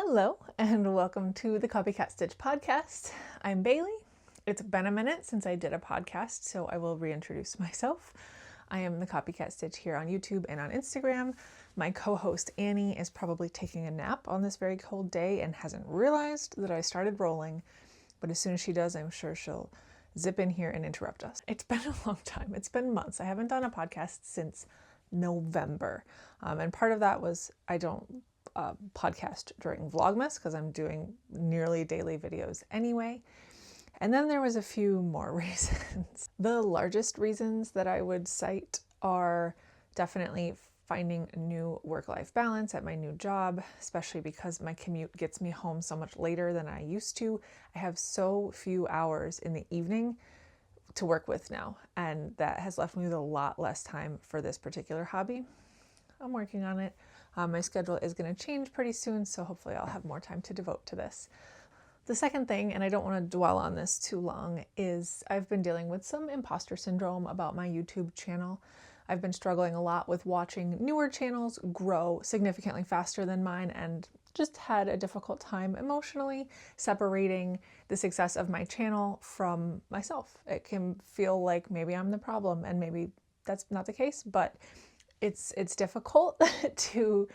Hello and welcome to the Copycat Stitch podcast. I'm Bailey. It's been a minute since I did a podcast, so I will reintroduce myself. I am the Copycat Stitch here on YouTube and on Instagram. My co-host Annie is probably taking a nap on this very cold day and hasn't realized that I started rolling, but as soon as she does, I'm sure she'll zip in here and interrupt us. It's been a long time. It's been months. I haven't done a podcast since November, and part of that was I don't podcast during Vlogmas because I'm doing nearly daily videos anyway. And then there was a few more reasons. The largest reasons that I would cite are definitely finding a new work-life balance at my new job, especially because my commute gets me home so much later than I used to. I have so few hours in the evening to work with now, and that has left me with a lot less time for this particular hobby. I'm working on it. My schedule is going to change pretty soon, so hopefully I'll have more time to devote to this. The second thing, and I don't want to dwell on this too long, is I've been dealing with some imposter syndrome about my YouTube channel. I've been struggling a lot with watching newer channels grow significantly faster than mine and just had a difficult time emotionally separating the success of my channel from myself. It can feel like maybe I'm the problem, and maybe that's not the case, but it's difficult to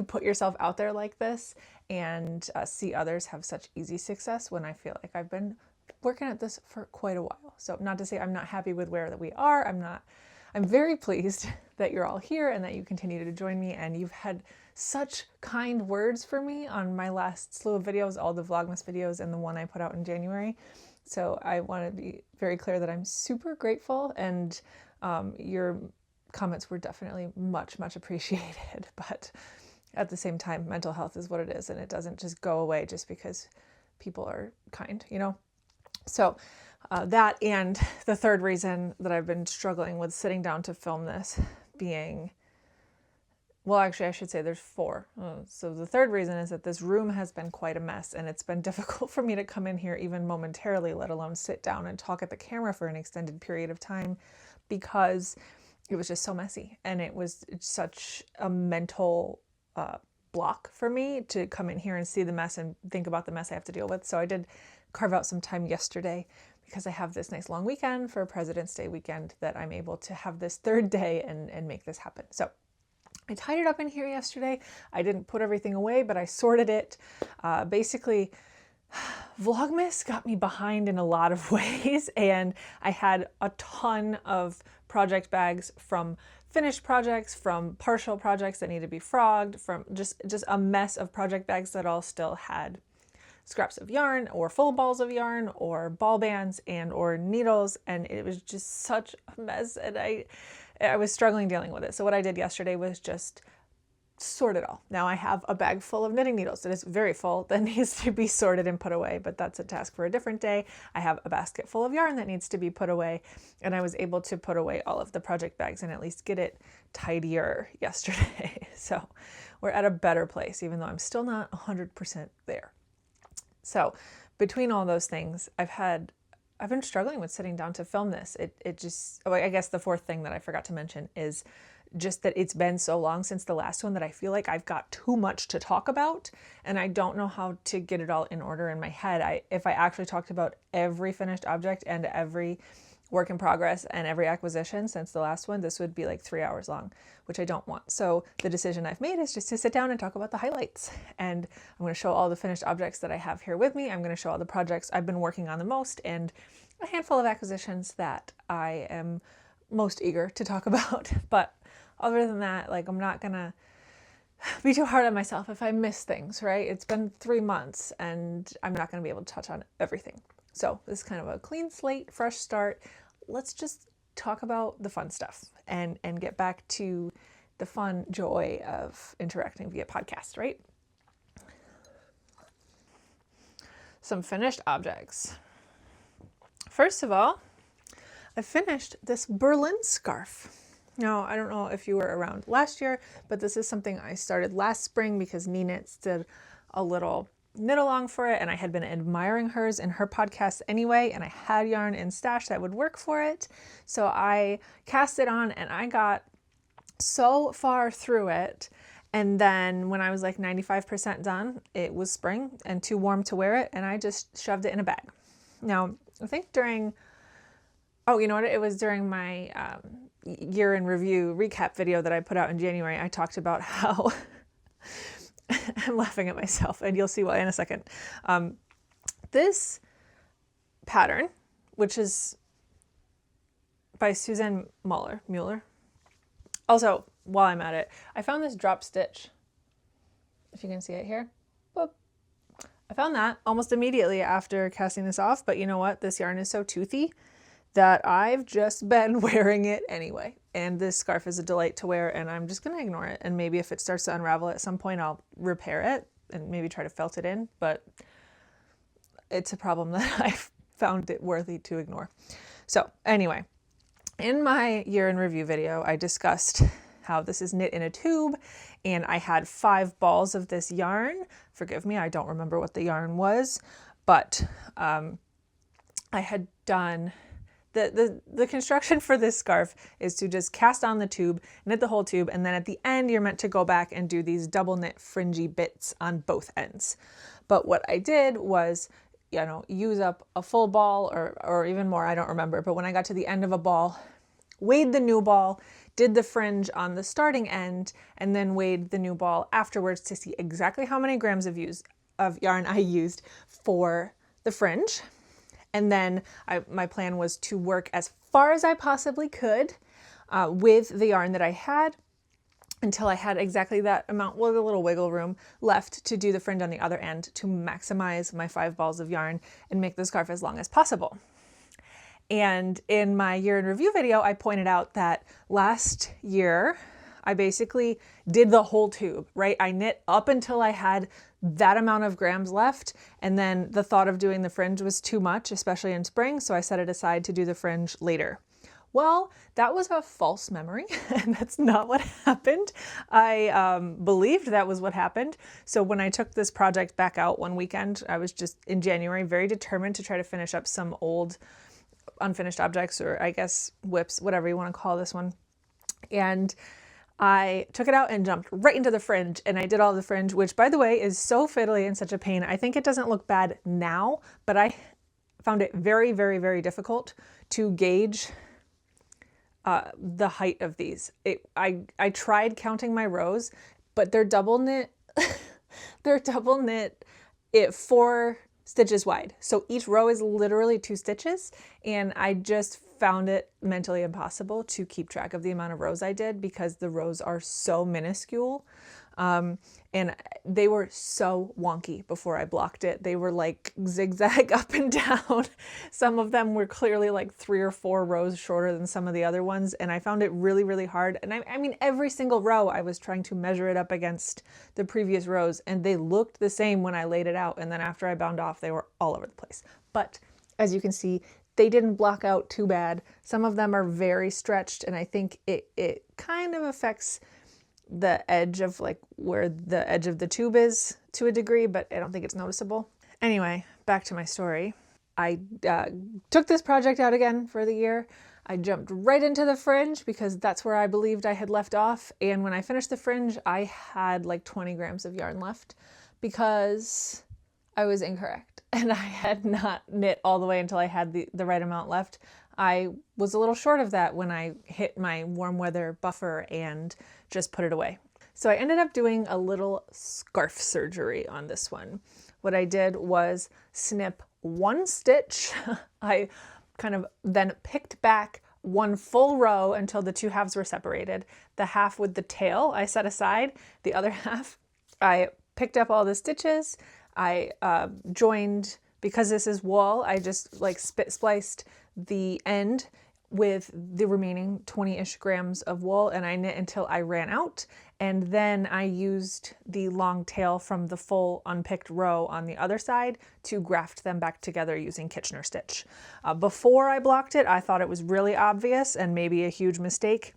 put yourself out there like this and see others have such easy success when I feel like I've been working at this for quite a while. So not to say I'm not happy with where that we are. I'm very pleased that you're all here and that you continue to join me, and you've had such kind words for me on my last slew of videos, all the Vlogmas videos and the one I put out in January. So I want to be very clear that I'm super grateful, and your comments were definitely much appreciated. But at the same time, mental health is what it is, and it doesn't just go away just because people are kind, you know? So that, and the third reason that I've been struggling with sitting down to film this being, well, actually I should say there's four. So the third reason is that this room has been quite a mess, and it's been difficult for me to come in here even momentarily, let alone sit down and talk at the camera for an extended period of time, because it was just so messy, and it was such a mental block for me to come in here and see the mess and think about the mess I have to deal with. So I did carve out some time yesterday because I have this nice long weekend for President's Day weekend that I'm able to have this third day and make this happen. So I tidied up in here yesterday. I didn't put everything away, but I sorted it. Basically, Vlogmas got me behind in a lot of ways, and I had a ton of project bags from finished projects, from partial projects that need to be frogged, from just a mess of project bags that all still had scraps of yarn or full balls of yarn or ball bands and or needles, and it was just such a mess, and I was struggling dealing with it. So what I did yesterday was just sort it all. Now I have a bag full of knitting needles that is very full that needs to be sorted and put away, but that's a task for a different day. I have a basket full of yarn that needs to be put away, and I was able to put away all of the project bags and at least get it tidier yesterday. So we're at a better place, even though I'm still not 100% there. So between all those things, I've been struggling with sitting down to film this. I guess the fourth thing that I forgot to mention is just that it's been so long since the last one that I feel like I've got too much to talk about, and I don't know how to get it all in order in my head. If I actually talked about every finished object and every work in progress and every acquisition since the last one, this would be like 3 hours long, which I don't want. So the decision I've made is just to sit down and talk about the highlights. And I'm going to show all the finished objects that I have here with me. I'm going to show all the projects I've been working on the most, and a handful of acquisitions that I am most eager to talk about. But other than that, like, I'm not going to be too hard on myself if I miss things, right? It's been 3 months and I'm not going to be able to touch on everything. So this is kind of a clean slate, fresh start. Let's just talk about the fun stuff and get back to the fun joy of interacting via podcast, right? Some finished objects. First of all, I finished this Berlin scarf. Now, I don't know if you were around last year, but this is something I started last spring because Knits did a little knit along for it, and I had been admiring hers in her podcast anyway, and I had yarn in stash that would work for it. So I cast it on, and I got so far through it And then when I was like 95% done, it was spring and too warm to wear it, and I just shoved it in a bag. Now, I think during, oh, you know what? It was during my year in review recap video that I put out in January. I talked about how I'm laughing at myself, and you'll see why in a second. This pattern, which is by Suzanne Muller. Also, while I'm at it, I found this drop stitch. If you can see it here. Boop. I found that almost immediately after casting this off, but you know what? This yarn is so toothy that I've just been wearing it anyway. And this scarf is a delight to wear, and I'm just going to ignore it. And maybe if it starts to unravel at some point, I'll repair it and maybe try to felt it in, but it's a problem that I've found it worthy to ignore. So anyway, in my year in review video, I discussed how this is knit in a tube, and I had 5 balls of this yarn. Forgive me, I don't remember what the yarn was, but I had done the construction for this scarf is to just cast on the tube, knit the whole tube, and then at the end you're meant to go back and do these double knit fringy bits on both ends. But what I did was, you know, use up a full ball or even more, I don't remember, but when I got to the end of a ball, weighed the new ball, did the fringe on the starting end, and then weighed the new ball afterwards to see exactly how many grams of yarn I used for the fringe. And then my plan was to work as far as I possibly could with the yarn that I had until I had exactly that amount, well, a little wiggle room left to do the fringe on the other end to maximize my 5 balls of yarn and make the scarf as long as possible. And in my year in review video, I pointed out that last year, I basically did the whole tube, right? I knit up until I had that amount of grams left, and then the thought of doing the fringe was too much, especially in spring, so I set it aside to do the fringe later. Well, that was a false memory, and that's not what happened. I believed that was what happened. So when I took this project back out one weekend, I was just in January very determined to try to finish up some old unfinished objects, or I guess whips, whatever you want to call this one. And I took it out and jumped right into the fringe, and I did all the fringe, which by the way is so fiddly and such a pain. I think it doesn't look bad now, but I found it very, very, very difficult to gauge the height of these. I tried counting my rows, but they're double knit. They're double knit 4 stitches wide. So each row is literally 2 stitches, and I just found it mentally impossible to keep track of the amount of rows I did because the rows are so minuscule. And they were so wonky before I blocked it. They were like zigzag up and down. Some of them were clearly like 3 or 4 rows shorter than some of the other ones. And I found it really, really hard. And I mean, every single row I was trying to measure it up against the previous rows, and they looked the same when I laid it out. And then after I bound off, they were all over the place. But as you can see, they didn't block out too bad. Some of them are very stretched, and I think it kind of affects the edge of like where the edge of the tube is to a degree, but I don't think it's noticeable. Anyway, back to my story. I took this project out again for the year. I jumped right into the fringe because that's where I believed I had left off. And when I finished the fringe, I had like 20 grams of yarn left because I was incorrect. And I had not knit all the way until I had the right amount left. I was a little short of that when I hit my warm weather buffer and just put it away. So I ended up doing a little scarf surgery on this one. What I did was snip 1 stitch. I kind of then picked back 1 full row until the 2 halves were separated. The half with the tail I set aside. The other half, I picked up all the stitches. I joined, because this is wool, I just like spliced the end with the remaining 20-ish grams of wool, and I knit until I ran out. And then I used the long tail from the full unpicked row on the other side to graft them back together using Kitchener stitch. Before I blocked it, I thought it was really obvious and maybe a huge mistake.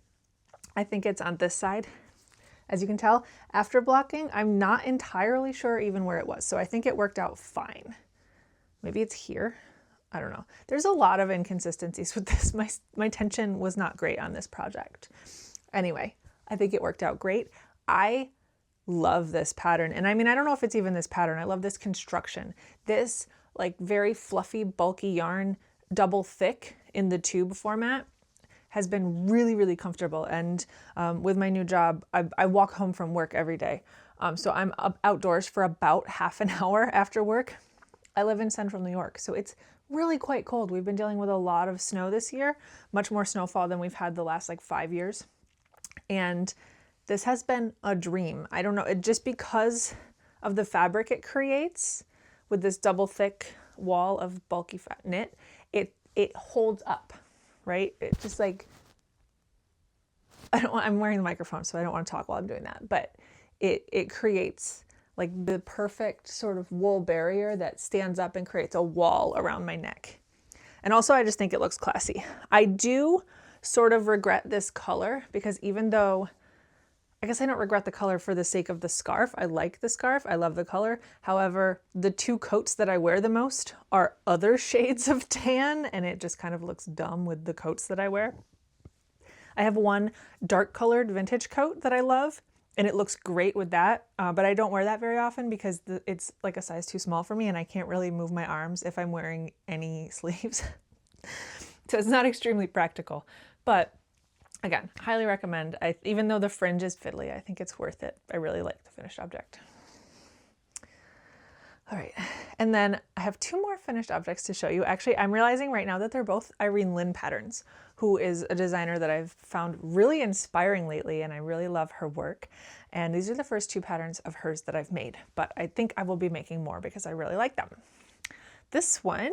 I think it's on this side. As you can tell, after blocking, I'm not entirely sure even where it was. So I think it worked out fine. Maybe it's here. I don't know. There's a lot of inconsistencies with this. My tension was not great on this project. Anyway, I think it worked out great. I love this pattern. And I mean, I don't know if it's even this pattern. I love this construction. This like very fluffy, bulky yarn, double thick in the tube format has been really, really comfortable. And with my new job, I walk home from work every day. So I'm outdoors for about half an hour after work. I live in central New York, so it's really quite cold. We've been dealing with a lot of snow this year, much more snowfall than we've had the last like 5 years. And this has been a dream. I don't know, just because of the fabric it creates with this double thick wall of bulky knit, it holds up, right? It just like, I'm wearing the microphone, so I don't want to talk while I'm doing that, but it creates like the perfect sort of wool barrier that stands up and creates a wall around my neck. And also I just think it looks classy. I do sort of regret this color because even though, I guess I don't regret the color for the sake of the scarf. I like the scarf. I love the color. However, the two coats that I wear the most are other shades of tan, and it just kind of looks dumb with the coats that I wear. I have one dark colored vintage coat that I love, and it looks great with that, but I don't wear that very often because it's like a size too small for me, and I can't really move my arms if I'm wearing any sleeves. So it's not extremely practical, but again, highly recommend. Even though the fringe is fiddly, I think it's worth it. I really like the finished object. All right, and then I have two more finished objects to show you. Actually, I'm realizing right now that they're both Irene Lynn patterns, who is a designer that I've found really inspiring lately, and I really love her work. And these are the first two patterns of hers that I've made, but I think I will be making more because I really like them. This one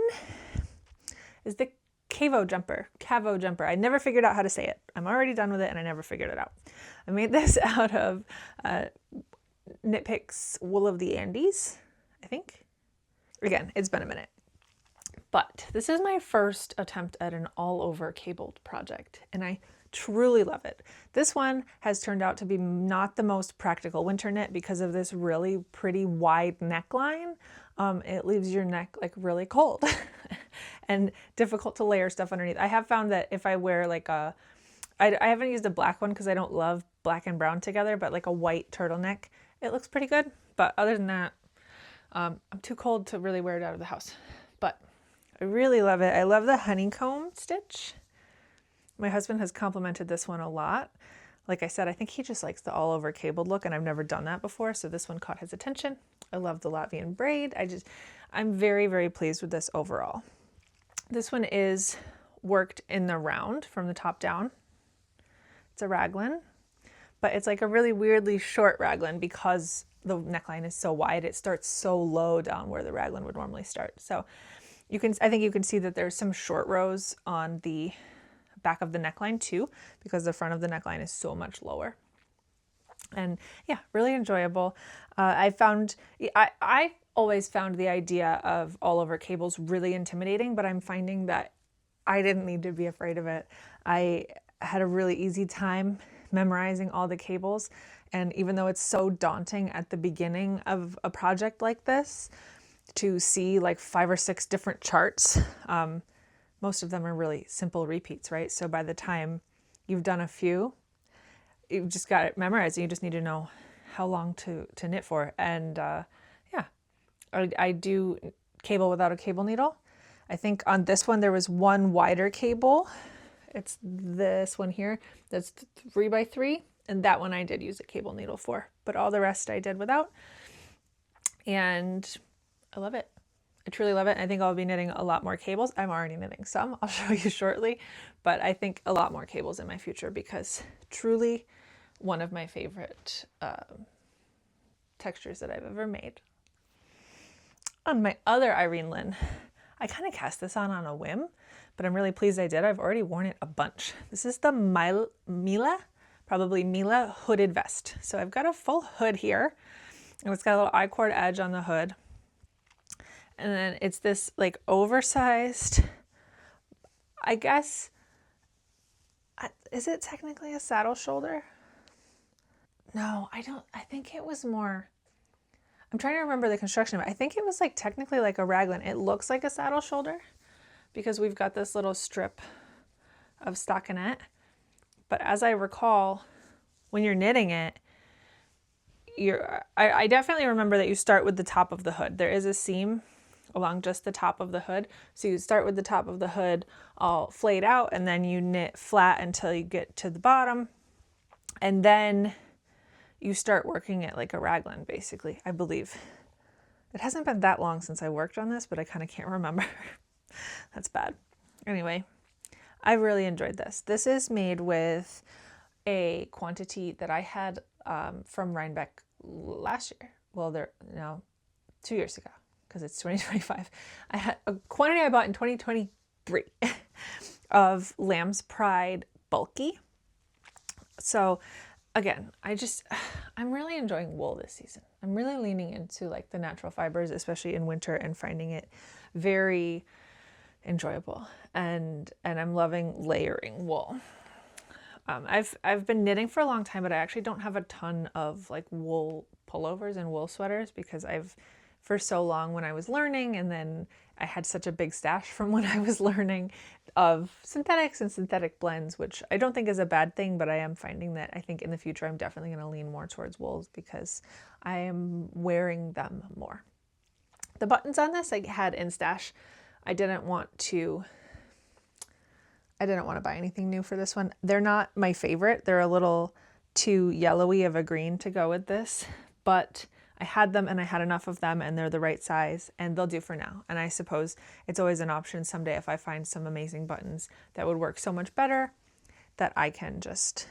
is the Cavo Jumper. I never figured out how to say it. I'm already done with it and I never figured it out. I made this out of Knit Picks Wool of the Andes, I think. Again, it's been a minute. But this is my first attempt at an all-over cabled project, and I truly love it. This one has turned out to be not the most practical winter knit because of this really pretty wide neckline. It leaves your neck like really cold and difficult to layer stuff underneath. I have found that if I wear like I haven't used a black one because I don't love black and brown together, but like a white turtleneck, it looks pretty good. But other than that, I'm too cold to really wear it out of the house. But I really love it. I love the honeycomb stitch. My husband has complimented this one a lot. Like I said, I think he just likes the all over cabled look, and I've never done that before, so this one caught his attention. I love the Latvian braid. I'm very, very pleased with this overall. This one is worked in the round from the top down. It's a raglan, but it's like a really weirdly short raglan because the neckline is so wide. It starts so low down where the raglan would normally start. So I think you can see that there's some short rows on the back of the neckline too, because the front of the neckline is so much lower. And yeah, really enjoyable. I always found the idea of all over cables really intimidating, but I'm finding that I didn't need to be afraid of it. I had a really easy time memorizing all the cables. And even though it's so daunting at the beginning of a project like this to see like 5 or 6 different charts, most of them are really simple repeats, right? So by the time you've done a few, you've just got it memorized and you just need to know how long to knit for. And yeah, I do cable without a cable needle. I think on this one there was one wider cable. It's this one here that's 3 by 3, and that one I did use a cable needle for, but all the rest I did without. And I love it. I truly love it. I think I'll be knitting a lot more cables. I'm already knitting some, I'll show you shortly, but I think a lot more cables in my future because truly one of my favorite textures that I've ever made. On my other Irene Lynn, I kind of cast this on a whim, but I'm really pleased I did. I've already worn it a bunch. This is the Mila, probably Mila hooded vest. So I've got a full hood here, and it's got a little I-cord edge on the hood. And then it's this like oversized, I guess, is it technically a saddle shoulder? No, I think it was more, I'm trying to remember the construction of it. I think it was like technically like a raglan. It looks like a saddle shoulder because we've got this little strip of stockinette. But as I recall, when you're knitting it, I definitely remember that you start with the top of the hood. There is a seam along just the top of the hood. So you start with the top of the hood all flayed out, and then you knit flat until you get to the bottom. And then you start working it like a raglan, basically, I believe. It hasn't been that long since I worked on this, but I kind of can't remember. That's bad. Anyway, I really enjoyed this. This is made with a quantity that I had from Rhinebeck last year. Well, 2 years ago, because it's 2025. I had a quantity I bought in 2023 of Lamb's Pride Bulky. So again, I'm really enjoying wool this season. I'm really leaning into like the natural fibers, especially in winter, and finding it very enjoyable. And I'm loving layering wool. I've been knitting for a long time, but I actually don't have a ton of like wool pullovers and wool sweaters because for so long when I was learning, and then I had such a big stash from when I was learning of synthetics and synthetic blends, which I don't think is a bad thing, but I am finding that I think in the future I'm definitely going to lean more towards wools because I am wearing them more. The buttons on this I had in stash. I didn't want to buy anything new for this one. They're not my favorite. They're a little too yellowy of a green to go with this, but I had them and I had enough of them and they're the right size and they'll do for now. And I suppose it's always an option someday if I find some amazing buttons that would work so much better that I can just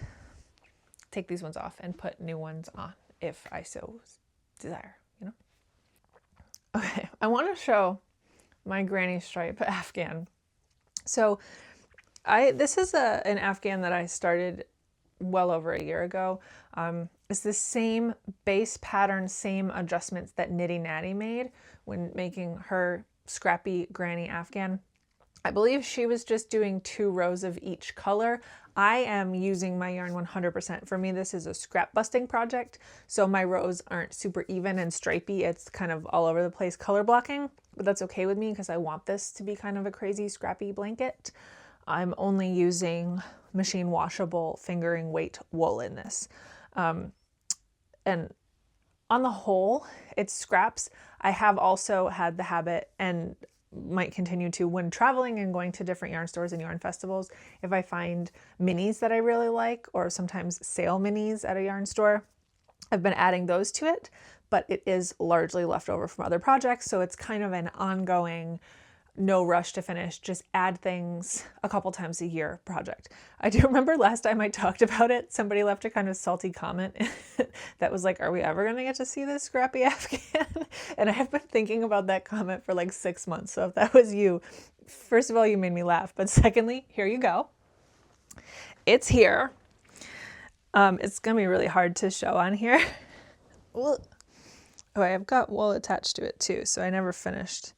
take these ones off and put new ones on if I so desire, you know? Okay, I want to show my granny stripe Afghan. So this is an Afghan that I started well over a year ago. It's the same base pattern, same adjustments that Nitty Natty made when making her Scrappy Granny Afghan. I believe she was just doing 2 rows of each color. I am using my yarn 100%. For me, this is a scrap busting project, so my rows aren't super even and stripy. It's kind of all over the place color blocking, but that's okay with me because I want this to be kind of a crazy scrappy blanket. I'm only using machine washable fingering weight wool in this. And on the whole, it's scraps. I have also had the habit and might continue to, when traveling and going to different yarn stores and yarn festivals, if I find minis that I really like, or sometimes sale minis at a yarn store, I've been adding those to it, but it is largely left over from other projects. So it's kind of an ongoing, no rush to finish, just add things a couple times a year project. I do remember last time I talked about it, somebody left a kind of salty comment that was like, are we ever going to get to see this Scrappy Afghan? And I have been thinking about that comment for like 6 months. So if that was you, first of all, you made me laugh. But secondly, here you go. It's here. It's going to be really hard to show on here. Oh, I've got wool attached to it too, so I never finished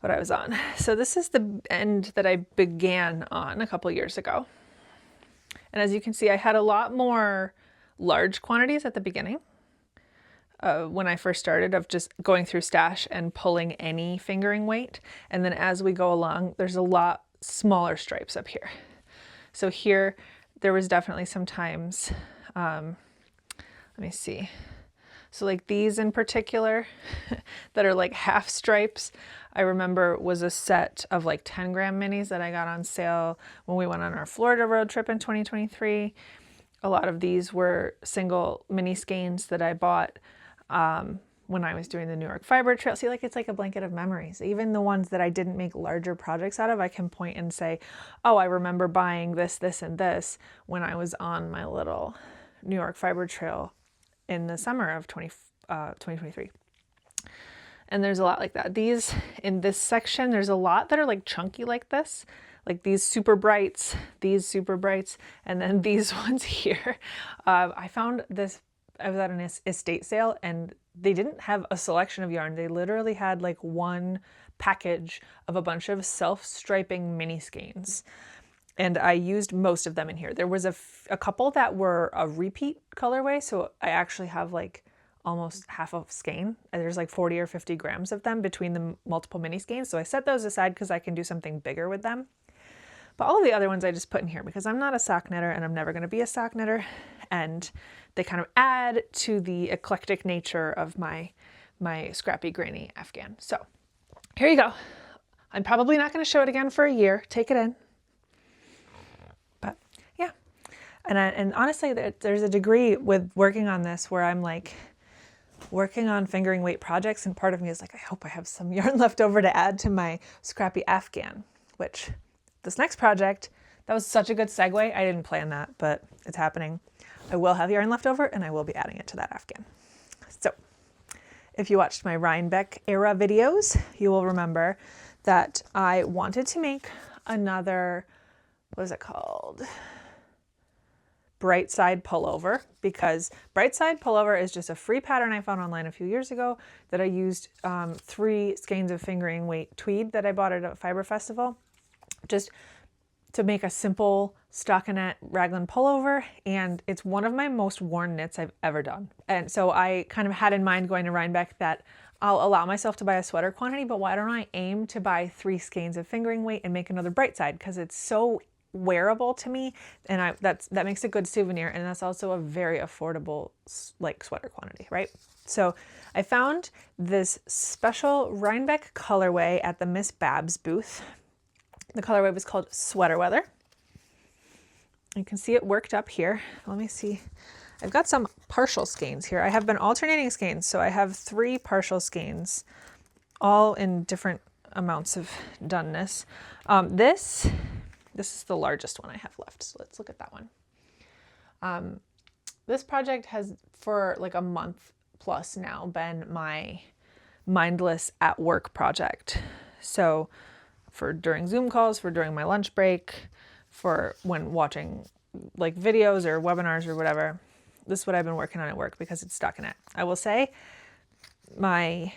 what I was on. So this is the end that I began on a couple years ago. And as you can see, I had a lot more large quantities at the beginning when I first started, of just going through stash and pulling any fingering weight. And then as we go along, there's a lot smaller stripes up here. So here, there was definitely some times, let me see. So like these in particular that are like half stripes, I remember was a set of like 10 gram minis that I got on sale when we went on our Florida road trip in 2023. A lot of these were single mini skeins that I bought when I was doing the New York Fiber Trail. See, like it's like a blanket of memories. Even the ones that I didn't make larger projects out of, I can point and say, oh, I remember buying this, this, and this when I was on my little New York Fiber Trail in the summer of 2023. And there's a lot like that. These, in this section, there's a lot that are like chunky like this, like these super brights, and then these ones here. I found this, I was at an estate sale and they didn't have a selection of yarn. They literally had like one package of a bunch of self-striping mini skeins. And I used most of them in here. There was a couple that were a repeat colorway. So I actually have like almost half a skein. There's like 40 or 50 grams of them between the multiple mini skeins. So I set those aside because I can do something bigger with them. But all of the other ones I just put in here because I'm not a sock knitter and I'm never going to be a sock knitter. and they kind of add to the eclectic nature of my scrappy granny Afghan. So here you go. I'm probably not going to show it again for a year. Take it in. But yeah. And honestly, there's a degree with working on this where I'm like working on fingering weight projects, and part of me is like, I hope I have some yarn left over to add to my scrappy Afghan, which this next project, that was such a good segue. I didn't plan that, but it's happening. I will have yarn left over and I will be adding it to that Afghan. So if you watched my Rhinebeck era videos, you will remember that I wanted to make another, what is it called? Bright Side Pullover, because Bright Side Pullover is just a free pattern I found online a few years ago that I used 3 skeins of fingering weight tweed that I bought at a fiber festival, just to make a simple stockinette raglan pullover, and it's one of my most worn knits I've ever done. And so I kind of had in mind going to Rhinebeck that I'll allow myself to buy a sweater quantity, but why don't I aim to buy 3 skeins of fingering weight and make another Bright Side, because it's so wearable to me, and that makes a good souvenir, and that's also a very affordable like sweater quantity, right? So I found this special Rhinebeck colorway at the Miss Babs booth. The colorway was called Sweater Weather. You can see it worked up here. Let me see. I've got some partial skeins here. I have been alternating skeins, so I have 3 partial skeins, all in different amounts of doneness. This is the largest one I have left, so let's look at that one. This project has, for like a month plus now, been my mindless at work project. So for during Zoom calls, for during my lunch break, for when watching like videos or webinars or whatever, this is what I've been working on at work because it's stockinette. I will say my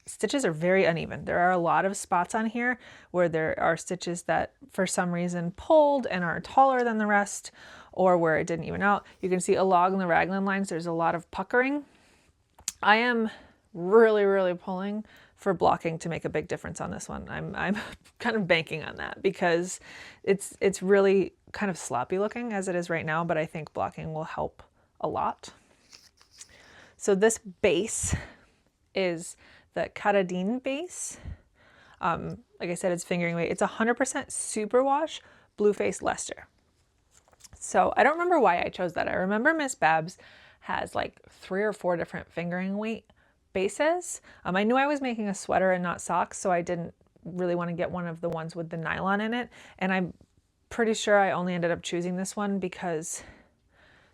stitches are very uneven. There are a lot of spots on here where there are stitches that for some reason pulled and are taller than the rest, or where it didn't even out. You can see along the raglan lines, there's a lot of puckering. I am really pulling for blocking to make a big difference on this one. I'm kind of banking on that because it's really kind of sloppy looking as it is right now, but I think blocking will help a lot. So this base is the Cardigan base. Like I said, it's fingering weight. It's 100% superwash blue face Leicester. So I don't remember why I chose that. I remember Miss Babs has like 3 or 4 different fingering weight bases. I knew I was making a sweater and not socks, so I didn't really want to get one of the ones with the nylon in it. And I'm pretty sure I only ended up choosing this one because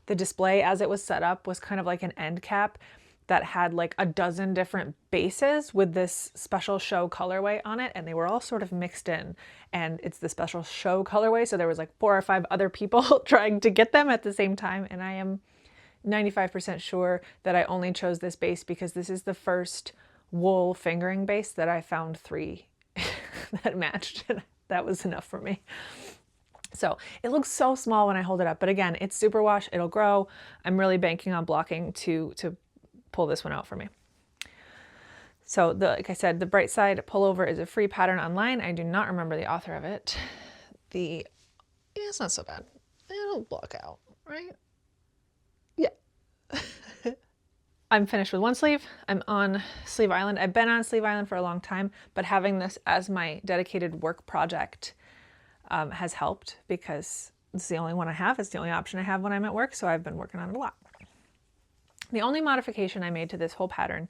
the display as it was set up was kind of like an end cap that had like a dozen different bases with this special show colorway on it, and they were all sort of mixed in, and it's the special show colorway, so there was like 4 or 5 other people trying to get them at the same time, and I am 95% sure that I only chose this base because this is the first wool fingering base that I found 3 that matched, and that was enough for me. So it looks so small when I hold it up, but again, it's superwash, it'll grow. I'm really banking on blocking to pull this one out for me. So like I said, the Bright Side Pullover is a free pattern online. I do not remember the author of it. Yeah, it's not so bad. It'll block out, right? Yeah. I'm finished with one sleeve. I'm on Sleeve Island. I've been on Sleeve Island for a long time, but having this as my dedicated work project has helped because it's the only one I have. It's the only option I have when I'm at work, so I've been working on it a lot. The only modification I made to this whole pattern,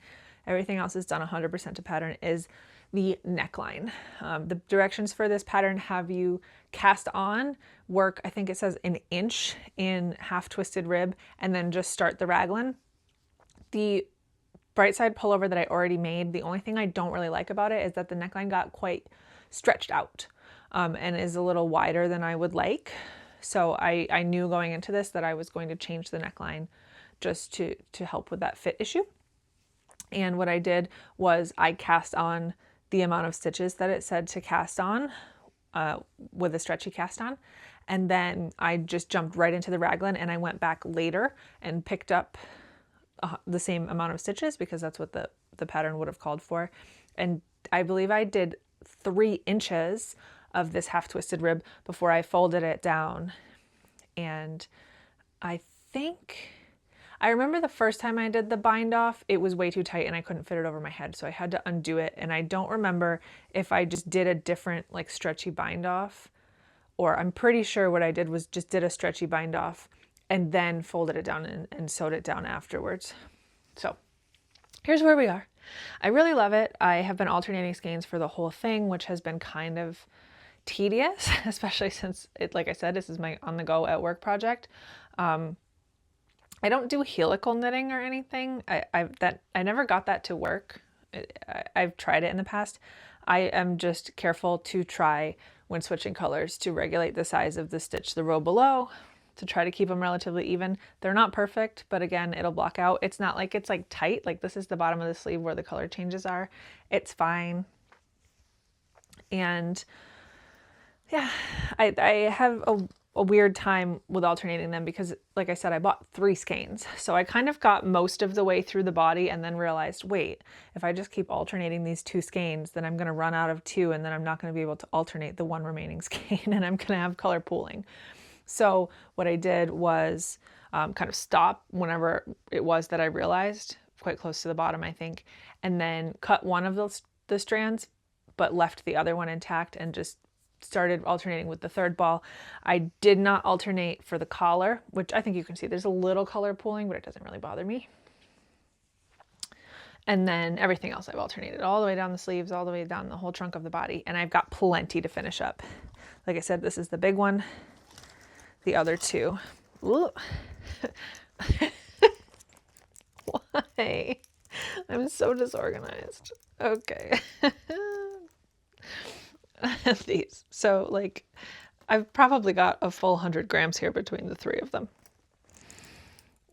everything else is done 100% to pattern, is the neckline. The directions for this pattern have you cast on, work, I think it says 1 inch in half twisted rib, and then just start the raglan. The Bright Side Pullover that I already made, the only thing I don't really like about it is that the neckline got quite stretched out and is a little wider than I would like. So I knew going into this that I was going to change the neckline just to help with that fit issue. And what I did was I cast on the amount of stitches that it said to cast on with a stretchy cast on. And then I just jumped right into the raglan, and I went back later and picked up the same amount of stitches because that's what the pattern would have called for. And I believe I did 3 inches of this half twisted rib before I folded it down. And I I remember the first time I did the bind off, it was way too tight and I couldn't fit it over my head. So I had to undo it. And I don't remember if I just did a different like stretchy bind off, or I'm pretty sure what I did was just did a stretchy bind off and then folded it down and sewed it down afterwards. So here's where we are. I really love it. I have been alternating skeins for the whole thing, which has been kind of tedious, especially since like I said, this is my on the go at work project. I don't do helical knitting or anything. I never got that to work. I've tried it in the past. I am just careful to try when switching colors to regulate the size of the stitch, the row below, to try to keep them relatively even. They're not perfect, but again, it'll block out. It's not like it's like tight, like this is the bottom of the sleeve where the color changes are. It's fine. And yeah, I have a weird time with alternating them because, like I said, I bought 3 skeins. So I kind of got most of the way through the body and then realized, wait, if I just keep alternating these 2 skeins, then I'm going to run out of 2 and then I'm not going to be able to alternate the 1 remaining skein and I'm going to have color pooling. So what I did was kind of stop whenever it was that I realized, quite close to the bottom, I think, and then cut one of the strands, but left the other one intact and just started alternating with the 3rd ball. I did not alternate for the collar, which I think you can see there's a little color pooling, but it doesn't really bother me. And then everything else I've alternated all the way down the sleeves, all the way down the whole trunk of the body. And I've got plenty to finish up. Like I said, this is the big one. The other 2. Ooh. Why? I'm so disorganized. Okay. These. So like I've probably got a full 100 grams here between the 3 of them.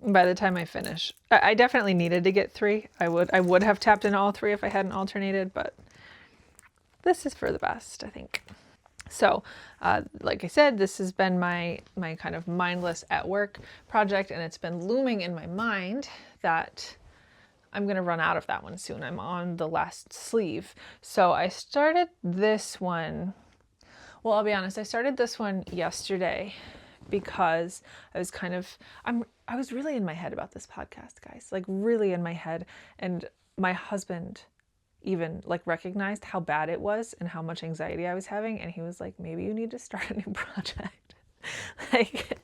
By the time I finish, I definitely needed to get 3. I would have tapped in all 3 if I hadn't alternated, but this is for the best, I think. So like I said, this has been my kind of mindless at work project, and it's been looming in my mind that I'm going to run out of that one soon. I'm on the last sleeve. So I started this one. Well, I'll be honest. I started this one yesterday because I was kind of, I was really in my head about this podcast, guys, like really in my head. And my husband even like recognized how bad it was and how much anxiety I was having. And he was like, maybe you need to start a new project. Like,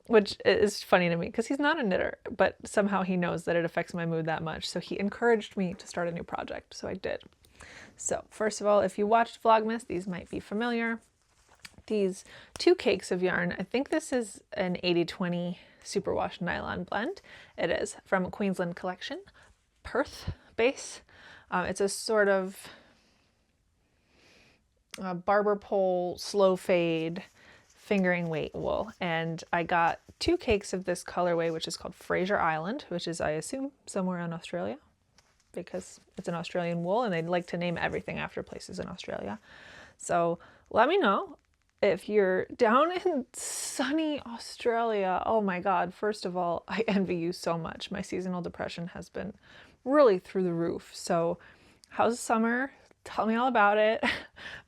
which is funny to me because he's not a knitter, but somehow he knows that it affects my mood that much. So he encouraged me to start a new project. So I did. So first of all, if you watched Vlogmas, these might be familiar. These 2 cakes of yarn, I think this is an 80/20 superwash nylon blend. It is from Queensland Collection, Perth base. It's a sort of barber pole, slow fade, fingering weight wool. And I got 2 cakes of this colorway, which is called Fraser Island, which is, I assume, somewhere in Australia because it's an Australian wool and they'd like to name everything after places in Australia. So let me know if you're down in sunny Australia. Oh my God. First of all, I envy you so much. My seasonal depression has been really through the roof. So how's summer? Tell me all about it.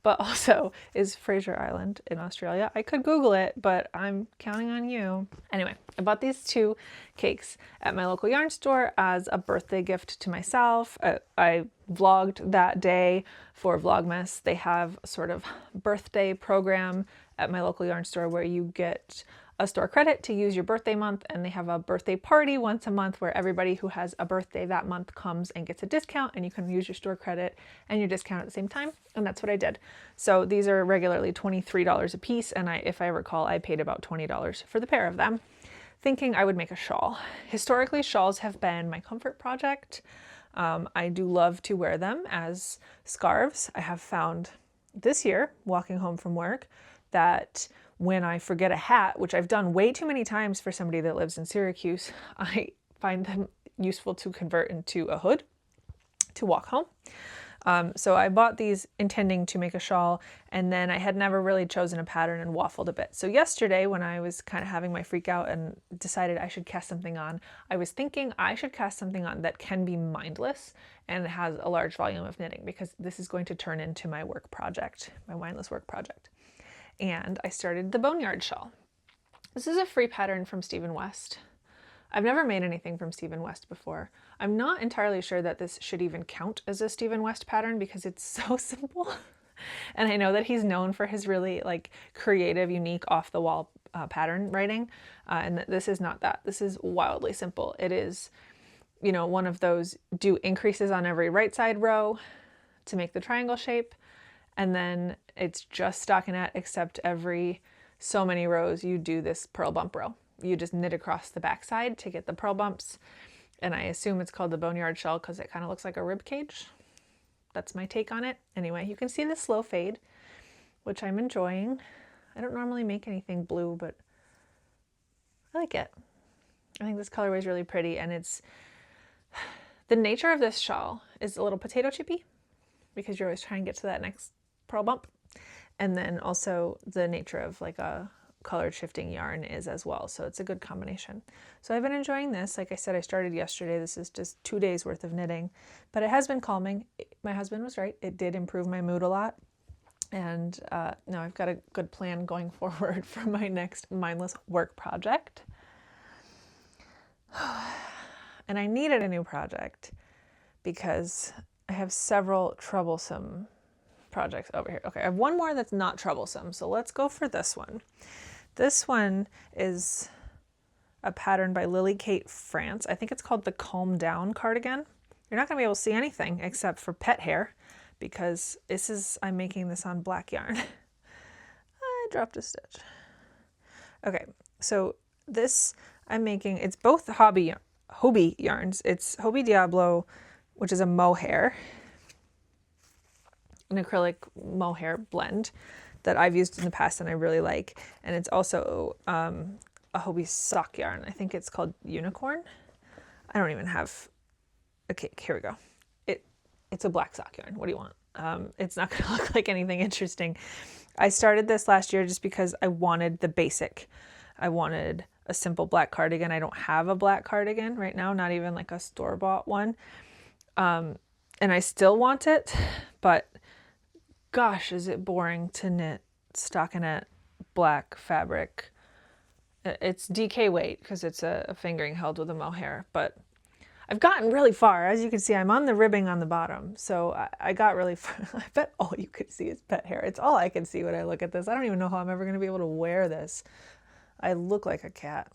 But also, is Fraser Island in Australia? I could Google it, but I'm counting on you. Anyway, I bought these 2 cakes at my local yarn store as a birthday gift to myself. I vlogged that day for Vlogmas. They have a sort of birthday program at my local yarn store where you get a store credit to use your birthday month, and they have a birthday party once a month where everybody who has a birthday that month comes and gets a discount, and you can use your store credit and your discount at the same time. And that's what I did. So these are regularly $23 a piece, and if I recall, I paid about $20 for the pair of them, thinking I would make a shawl. Historically, shawls have been my comfort project. I do love to wear them as scarves. I have found this year, walking home from work, that when I forget a hat, which I've done way too many times for somebody that lives in Syracuse, I find them useful to convert into a hood to walk home. So I bought these intending to make a shawl, and then I had never really chosen a pattern and waffled a bit. So yesterday, when I was kind of having my freak out and decided I should cast something on, I was thinking I should cast something on that can be mindless and has a large volume of knitting, because this is going to turn into my work project, my mindless work project. And I started the Boneyard Shawl. This is a free pattern from Stephen West. I've never made anything from Stephen West before. I'm not entirely sure that this should even count as a Stephen West pattern because it's so simple. And I know that he's known for his really like creative, unique, off-the-wall pattern writing. And this is not that. This is wildly simple. It is, you know, one of those do increases on every right side row to make the triangle shape. And then it's just stockinette, except every so many rows you do this purl bump row. You just knit across the back side to get the purl bumps. And I assume it's called the Boneyard Shawl because it kind of looks like a rib cage. That's my take on it. Anyway, you can see the slow fade, which I'm enjoying. I don't normally make anything blue, but I like it. I think this colorway is really pretty, and it's the nature of this shawl is a little potato chippy because you're always trying to get to that next purl bump. And then also the nature of like a colored shifting yarn is as well. So it's a good combination. So I've been enjoying this. Like I said, I started yesterday. This is just 2 days worth of knitting, but it has been calming. My husband was right. It did improve my mood a lot. And now I've got a good plan going forward for my next mindless work project. And I needed a new project because I have several troublesome projects over here. Okay, I have one more that's not troublesome. So let's go for this one. This one is a pattern by Lily Kate France. I think it's called the Calm Down cardigan. You're not gonna be able to see anything except for pet hair because I'm making this on black yarn. I dropped a stitch. Okay, so this I'm making, it's both hobby yarns. It's Hobie Diablo, which is a mohair, an acrylic mohair blend that I've used in the past and I really like. And it's also a Hobie sock yarn. I think it's called Unicorn. I don't even have, okay, here we go. It's a black sock yarn. What do you want? It's not gonna look like anything interesting. I started this last year just because I wanted the basic. I wanted a simple black cardigan. I don't have a black cardigan right now, not even like a store-bought one. And I still want it, but gosh, is it boring to knit stockinette black fabric. It's DK weight because it's a fingering held with a mohair, but I've gotten really far. As you can see, I'm on the ribbing on the bottom. So I got really far. I bet all you could see is pet hair. It's all I can see when I look at this. I don't even know how I'm ever going to be able to wear this. I look like a cat.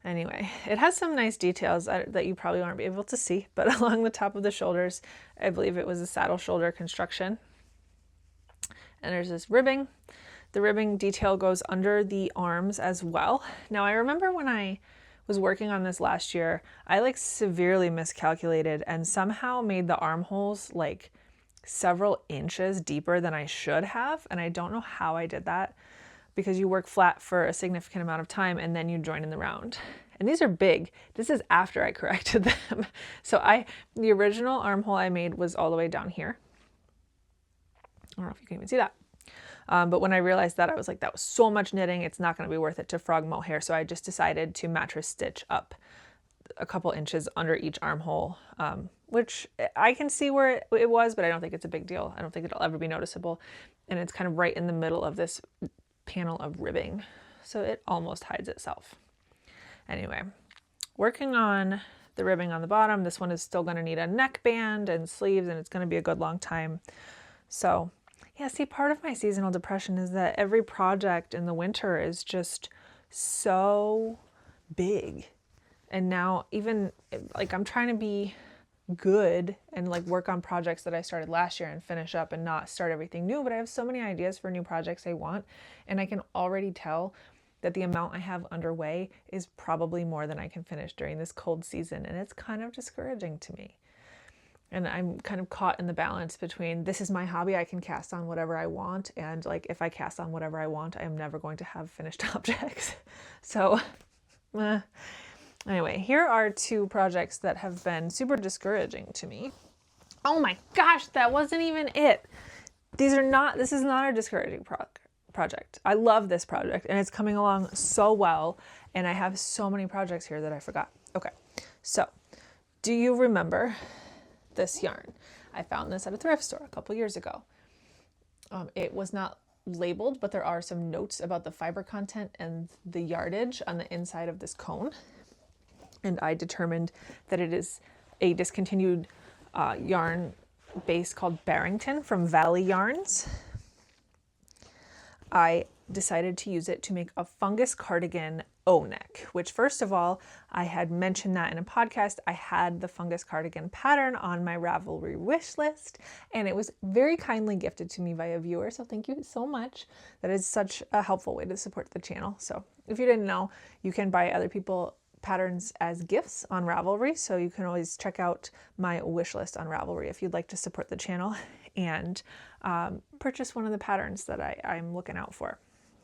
Anyway, it has some nice details that you probably won't be able to see, but along the top of the shoulders, I believe it was a saddle shoulder construction. And there's this ribbing. The ribbing detail goes under the arms as well. Now, I remember when I was working on this last year, I like severely miscalculated and somehow made the armholes like several inches deeper than I should have. And I don't know how I did that because you work flat for a significant amount of time and then you join in the round. And these are big. This is after I corrected them. So the original armhole I made was all the way down here. I don't know if you can even see that. But when I realized that, I was like, that was so much knitting, it's not going to be worth it to frog mohair. So I just decided to mattress stitch up a couple inches under each armhole, which I can see where it was, but I don't think it's a big deal. I don't think it'll ever be noticeable. And it's kind of right in the middle of this panel of ribbing. So it almost hides itself. Anyway, working on the ribbing on the bottom. This one is still going to need a neckband and sleeves, and it's going to be a good long time. So yeah, see, part of my seasonal depression is that every project in the winter is just so big. And now even like I'm trying to be good and like work on projects that I started last year and finish up and not start everything new, but I have so many ideas for new projects I want, and I can already tell that the amount I have underway is probably more than I can finish during this cold season, and it's kind of discouraging to me. And I'm kind of caught in the balance between this is my hobby, I can cast on whatever I want, and like if I cast on whatever I want, I am never going to have finished objects. So anyway, here are two projects that have been super discouraging to me. Oh my gosh, that wasn't even it. This is not a discouraging project. I love this project and it's coming along so well, and I have so many projects here that I forgot. Okay, so do you remember this yarn? I found this at a thrift store a couple years ago. It was not labeled, but there are some notes about the fiber content and the yardage on the inside of this cone. and I determined that it is a discontinued yarn base called Barrington from Valley Yarns. I decided to use it to make a Fungus Cardigan O-neck, which first of all, I had mentioned that in a podcast. I had the Fungus Cardigan pattern on my Ravelry wish list, and it was very kindly gifted to me by a viewer, so thank you so much. That is such a helpful way to support the channel. So if you didn't know, you can buy other people patterns as gifts on Ravelry, so you can always check out my wish list on Ravelry if you'd like to support the channel and purchase one of the patterns that I'm looking out for.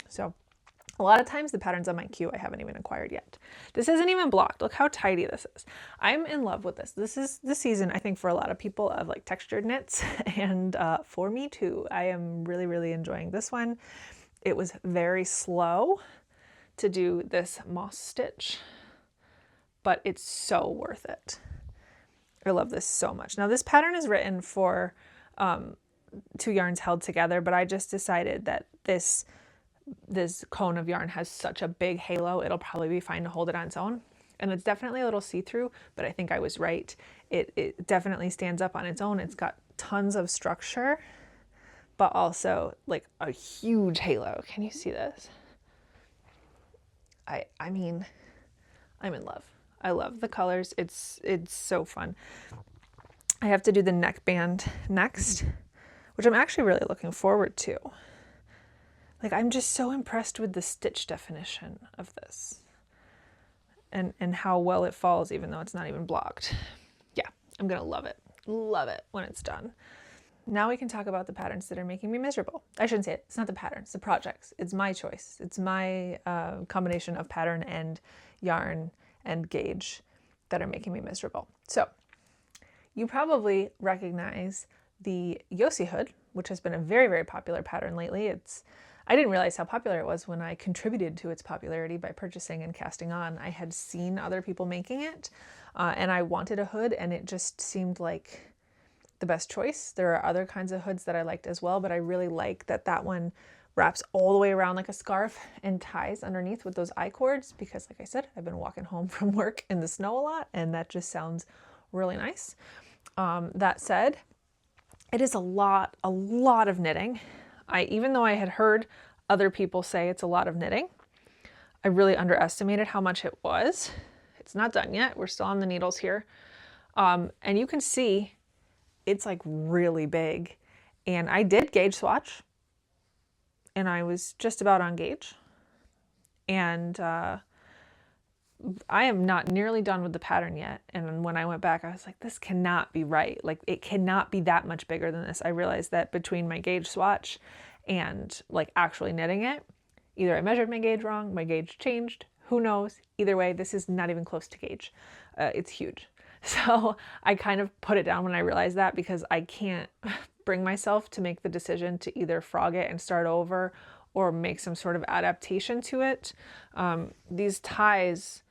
So a lot of times the patterns on my queue I haven't even acquired yet. This isn't even blocked. Look how tidy this is. I'm in love with this. This is the season, I think, for a lot of people of like textured knits, and for me too. I am really, really enjoying this one. It was very slow to do this moss stitch, but it's so worth it. I love this so much. Now this pattern is written for 2 yarns held together, but I just decided that this cone of yarn has such a big halo, it'll probably be fine to hold it on its own. And it's definitely a little see-through, but I think I was right. It definitely stands up on its own. It's got tons of structure, but also like a huge halo. Can you see this? I mean, I'm in love. I love the colors. It's so fun. I have to do the neckband next, which I'm actually really looking forward to. Like, I'm just so impressed with the stitch definition of this and how well it falls, even though it's not even blocked. Yeah, I'm gonna love it when it's done. Now we can talk about the patterns that are making me miserable. I shouldn't say it. It's not the patterns, the projects. It's my choice. It's my combination of pattern and yarn and gauge that are making me miserable. So you probably recognize the Yossi hood, which has been a very, very popular pattern lately. I didn't realize how popular it was when I contributed to its popularity by purchasing and casting on. I had seen other people making it, and I wanted a hood, and it just seemed like the best choice. There are other kinds of hoods that I liked as well, but I really like that one wraps all the way around like a scarf and ties underneath with those I-cords, because like I said, I've been walking home from work in the snow a lot, and that just sounds really nice. That said, it is a lot of knitting. Even though I had heard other people say it's a lot of knitting, I really underestimated how much it was. It's not done yet. We're still on the needles here. And you can see it's like really big. And I did gauge swatch, and I was just about on gauge. And I am not nearly done with the pattern yet. And when I went back, I was like, this cannot be right. Like, it cannot be that much bigger than this. I realized that between my gauge swatch and like actually knitting it, either I measured my gauge wrong, my gauge changed, who knows? Either way, this is not even close to gauge. It's huge. So I kind of put it down when I realized that, because I can't bring myself to make the decision to either frog it and start over or make some sort of adaptation to it. These ties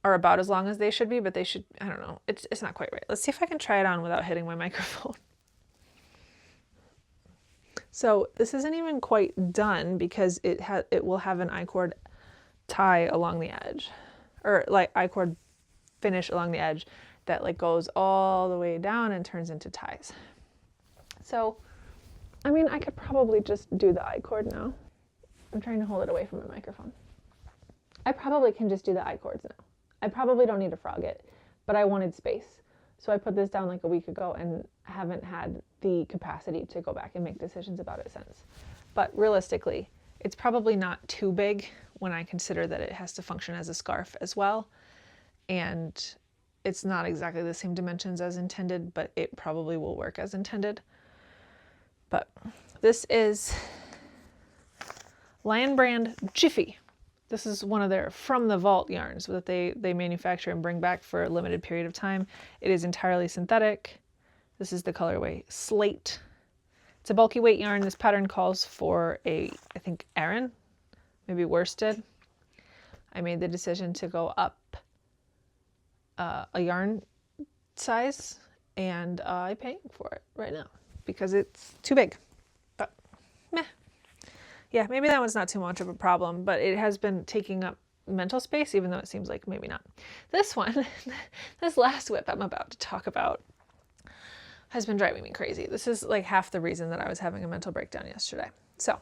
are about as long as they should be, but they should, I don't know, it's not quite right. Let's see if I can try it on without hitting my microphone. So this isn't even quite done, because it will have an I-cord tie along the edge, or like I-cord finish along the edge that like goes all the way down and turns into ties. So, I mean, I could probably just do the I-cord now. I'm trying to hold it away from the microphone. I probably can just do the I-cords now. I probably don't need to frog it, but I wanted space. So I put this down like a week ago and haven't had the capacity to go back and make decisions about it since. But realistically, it's probably not too big when I consider that it has to function as a scarf as well. And it's not exactly the same dimensions as intended, but it probably will work as intended. But this is Lion Brand Jiffy. This is one of their From the Vault yarns that they manufacture and bring back for a limited period of time. It is entirely synthetic. This is the colorway Slate. It's a bulky weight yarn. This pattern calls for I think Aran, maybe worsted. I made the decision to go up a yarn size, and I'm paying for it right now because it's too big. But meh. Yeah, maybe that one's not too much of a problem, but it has been taking up mental space, even though it seems like maybe not. This one, this last whip I'm about to talk about has been driving me crazy. This is like half the reason that I was having a mental breakdown yesterday. So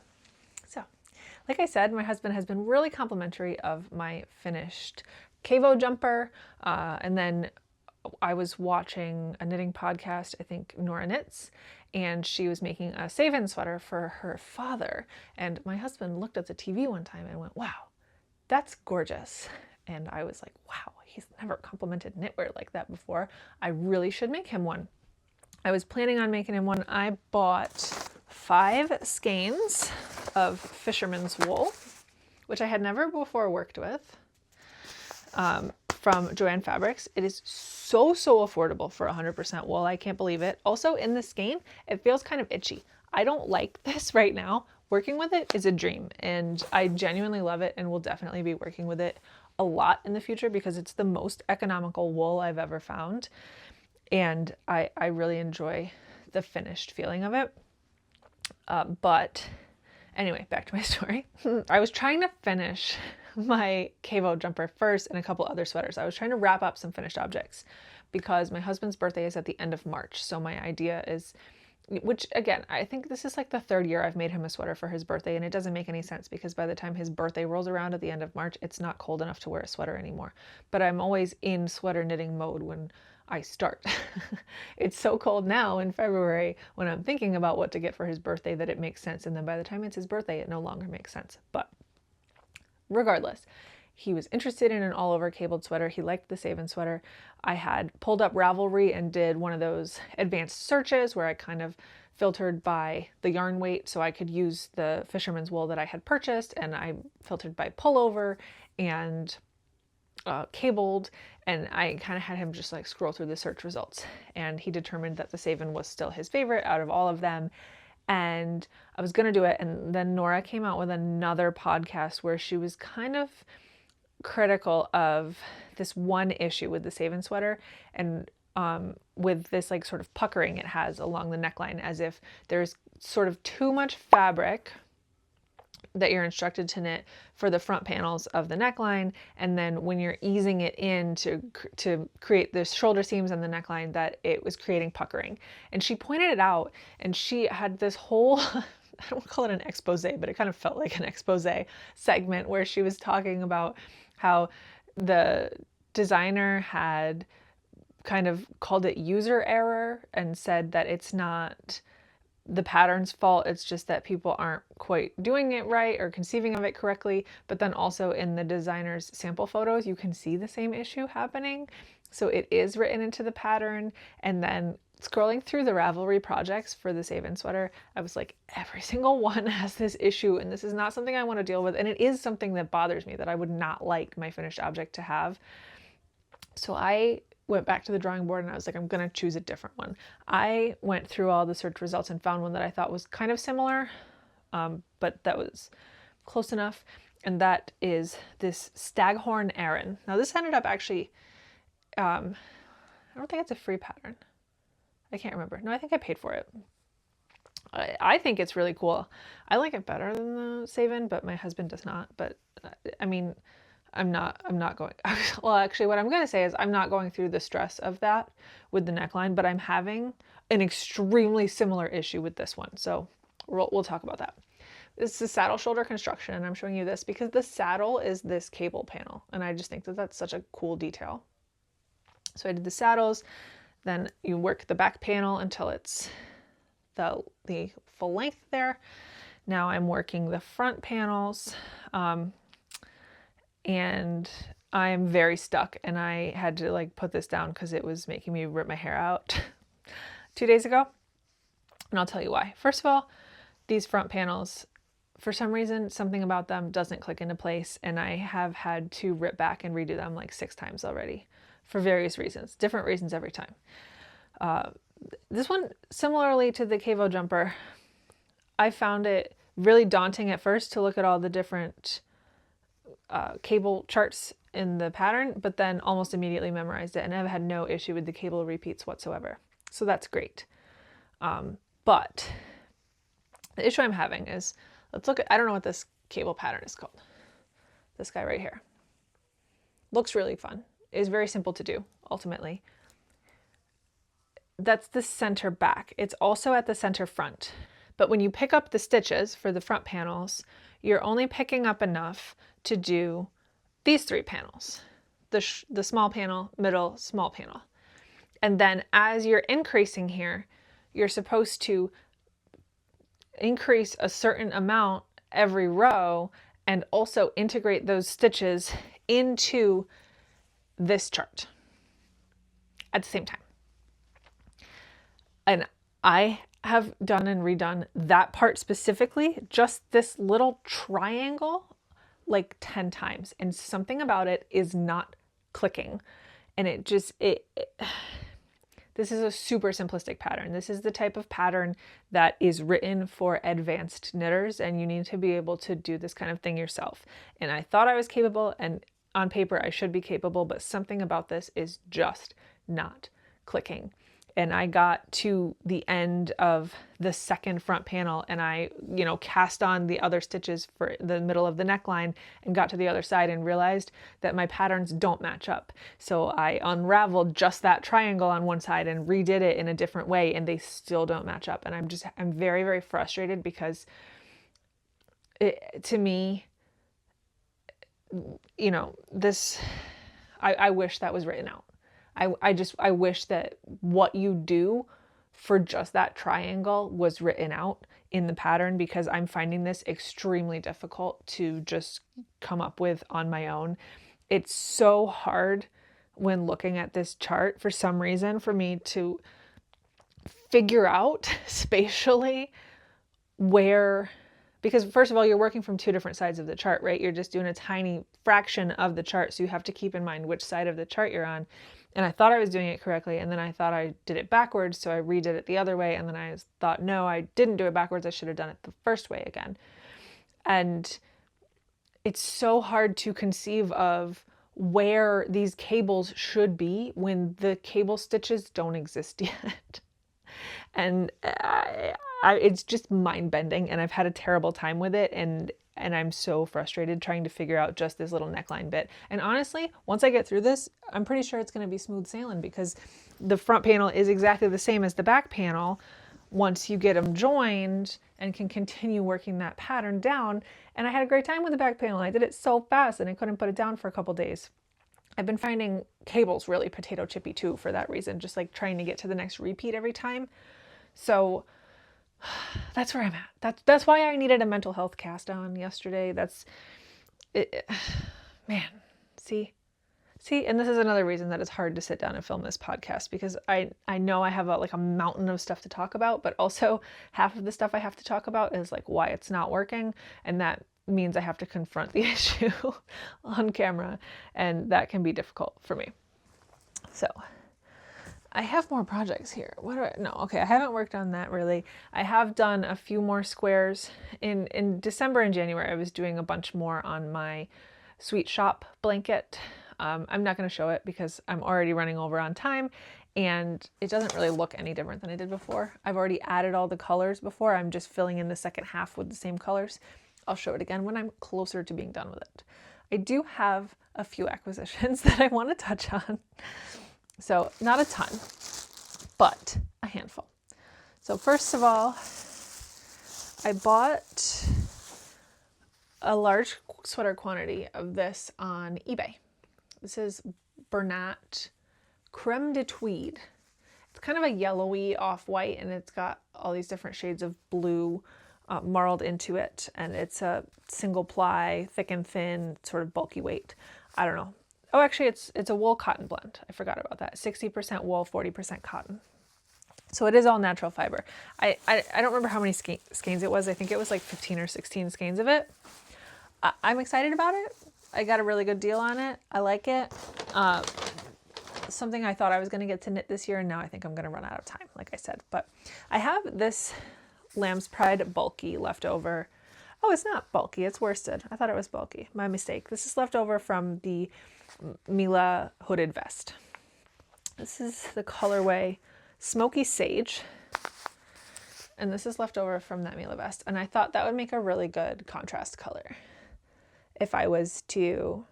like I said, my husband has been really complimentary of my finished Cavo Jumper. And then I was watching a knitting podcast, I think Nora Knits, and she was making a save-in sweater for her father. And my husband looked at the TV one time and went, wow, that's gorgeous. And I was like, wow, he's never complimented knitwear like that before. I really should make him one. I was planning on making him one. I bought 5 skeins of fisherman's wool, which I had never before worked with, from Joann Fabrics. It is so affordable for 100% wool. I can't believe it. Also, in the skein, it feels kind of itchy. I don't like this right now. Working with it is a dream, and I genuinely love it and will definitely be working with it a lot in the future because it's the most economical wool I've ever found. And I really enjoy the finished feeling of it. But anyway, back to my story. I was trying to finish my Cavo Jumper first and a couple other sweaters. I was trying to wrap up some finished objects because my husband's birthday is at the end of March. So my idea is, which again, I think this is like the 3rd year I've made him a sweater for his birthday, and it doesn't make any sense because by the time his birthday rolls around at the end of March, it's not cold enough to wear a sweater anymore. But I'm always in sweater knitting mode when I start. It's so cold now in February when I'm thinking about what to get for his birthday that it makes sense. And then by the time it's his birthday, it no longer makes sense. But regardless, he was interested in an all over cabled sweater. He liked the save-in sweater. I had pulled up Ravelry and did one of those advanced searches where I kind of filtered by the yarn weight so I could use the fisherman's wool that I had purchased, and I filtered by pullover and cabled, and I kind of had him just like scroll through the search results, and he determined that the save-in was still his favorite out of all of them. And I was gonna do it, and then Nora came out with another podcast where she was kind of critical of this one issue with the save-in sweater, and with this like sort of puckering it has along the neckline, as if there's sort of too much fabric that you're instructed to knit for the front panels of the neckline, and then when you're easing it in to create the shoulder seams and the neckline, that it was creating puckering. And she pointed it out, and she had this whole I don't call it an expose, but it kind of felt like an expose segment where she was talking about how the designer had kind of called it user error and said that it's not the pattern's fault, it's just that people aren't quite doing it right or conceiving of it correctly. But then also in the designer's sample photos, you can see the same issue happening. So it is written into the pattern. And then scrolling through the Ravelry projects for the save-in sweater, I was like, every single one has this issue, and this is not something I want to deal with. And it is something that bothers me, that I would not like my finished object to have. So I went back to the drawing board and I was like, I'm going to choose a different one. I went through all the search results and found one that I thought was kind of similar, but that was close enough. And that is this Staghorn Aran. Now this ended up actually, I don't think it's a free pattern. I can't remember. No, I think I paid for it. I think it's really cool. I like it better than the save-in, but my husband does not. But I mean, I'm not going, well, actually what I'm going to say is I'm not going through the stress of that with the neckline, but I'm having an extremely similar issue with this one. So we'll talk about that. This is a saddle shoulder construction, and I'm showing you this because the saddle is this cable panel, and I just think that that's such a cool detail. So I did the saddles, then you work the back panel until it's the full length there. Now I'm working the front panels, and I'm very stuck, and I had to like put this down because it was making me rip my hair out 2 days ago. And I'll tell you why. First of all, these front panels, for some reason, something about them doesn't click into place, and I have had to rip back and redo them like 6 times already for various reasons, different reasons every time. This one, similarly to the Cavo Jumper, I found it really daunting at first to look at all the different cable charts in the pattern, but then almost immediately memorized it, and I've had no issue with the cable repeats whatsoever. So that's great. But the issue I'm having is, let's look at, I don't know what this cable pattern is called. This guy right here. looks really fun, is very simple to do ultimately. That's the center back. It's also at the center front. But when you pick up the stitches for the front panels, you're only picking up enough to do these 3 panels. The small panel, middle, small panel. And then as you're increasing here, you're supposed to increase a certain amount every row and also integrate those stitches into this chart at the same time. And I have done and redone that part specifically, just this little triangle, like 10 times. And something about it is not clicking. And this is a super simplistic pattern. This is the type of pattern that is written for advanced knitters, and you need to be able to do this kind of thing yourself. And I thought I was capable, and on paper I should be capable, but something about this is just not clicking. And I got to the end of the second front panel and I, cast on the other stitches for the middle of the neckline and got to the other side and realized that my patterns don't match up. So I unraveled just that triangle on one side and redid it in a different way, and they still don't match up. And I'm very, very frustrated because to me, I wish that was written out. I wish that what you do for just that triangle was written out in the pattern, because I'm finding this extremely difficult to just come up with on my own. It's so hard when looking at this chart for some reason for me to figure out spatially where, because first of all, you're working from 2 different sides of the chart, right? You're just doing a tiny fraction of the chart. So you have to keep in mind which side of the chart you're on. And I thought I was doing it correctly, and then I thought I did it backwards, so I redid it the other way, and then I thought, no, I didn't do it backwards, I should have done it the first way again. And it's so hard to conceive of where these cables should be when the cable stitches don't exist yet. And it's just mind-bending, and I've had a terrible time with it, and I'm so frustrated trying to figure out just this little neckline bit. And honestly, once I get through this, I'm pretty sure it's going to be smooth sailing, because the front panel is exactly the same as the back panel once you get them joined and can continue working that pattern down. And I had a great time with the back panel. I did it so fast and I couldn't put it down for a couple days. I've been finding cables really potato chippy too for that reason, just like trying to get to the next repeat every time. So that's where I'm at. That's why I needed a mental health cast on yesterday. That's it. Man, see, and this is another reason that it's hard to sit down and film this podcast, because I know I have a mountain of stuff to talk about, but also half of the stuff I have to talk about is like why it's not working, and that means I have to confront the issue on camera, and that can be difficult for me. So I have more projects here. I haven't worked on that really. I have done a few more squares. In December and January, I was doing a bunch more on my Sweet Shop blanket. I'm not going to show it because I'm already running over on time, and it doesn't really look any different than it did before. I've already added all the colors before. I'm just filling in the second half with the same colors. I'll show it again when I'm closer to being done with it. I do have a few acquisitions that I want to touch on. So not a ton, but a handful. So first of all, I bought a large sweater quantity of this on eBay. This is Bernat Creme de Tweed. It's kind of a yellowy off-white, and it's got all these different shades of blue marled into it. And it's a single ply, thick and thin, sort of bulky weight. I don't know. Oh, actually, it's a wool cotton blend. I forgot about that. 60% wool, 40% cotton. So it is all natural fiber. I don't remember how many skeins it was. I think it was like 15 or 16 skeins of it. I'm excited about it. I got a really good deal on it. I like it. Something I thought I was going to get to knit this year, and now I think I'm going to run out of time, like I said. But I have this Lamb's Pride bulky left over. Oh, it's not bulky. It's worsted. I thought it was bulky. My mistake. This is left over from the Mila hooded vest. This is the colorway Smoky Sage, and this is left over from that Mila vest, and I thought that would make a really good contrast color if I was to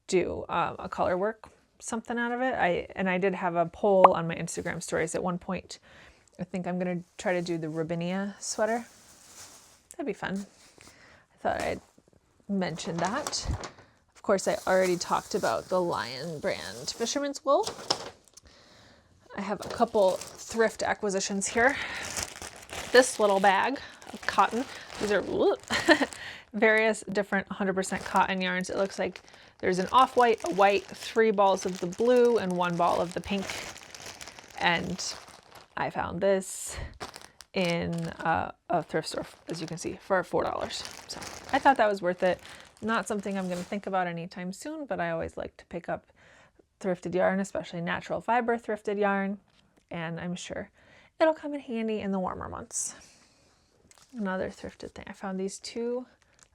do a color work something out of it. I did have a poll on my Instagram stories at one point. I think I'm going to try to do the Robinia sweater. That'd be fun. I thought I'd mention that. Of course, I already talked about the Lion brand Fisherman's Wool. I have a couple thrift acquisitions here. This little bag of cotton. These are various different 100% cotton yarns. It looks like there's an off-white, a white, 3 balls of the blue, and 1 ball of the pink. And I found this in a thrift store, as you can see, for $4. So I thought that was worth it. Not something I'm going to think about anytime soon, but I always like to pick up thrifted yarn, especially natural fiber thrifted yarn. And I'm sure it'll come in handy in the warmer months. Another thrifted thing. I found these 2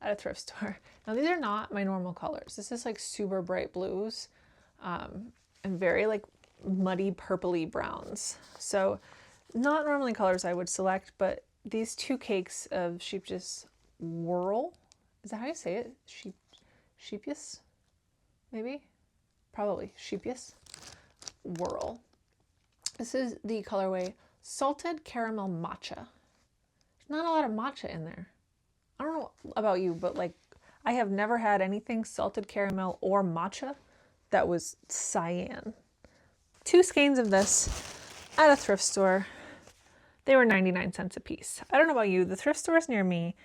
at a thrift store. Now these are not my normal colors. This is like super bright blues and very like muddy purpley browns. So not normally colors I would select, but these 2 cakes of Sheepjus Whirl. Is that how you say it? Sheepjus? Maybe? Probably. Sheepjus Whirl. This is the colorway Salted Caramel Matcha. There's not a lot of matcha in there. I don't know about you, but like I have never had anything salted caramel or matcha that was cyan. 2 skeins of this at a thrift store. They were 99 cents a piece. I don't know about you, the thrift stores near me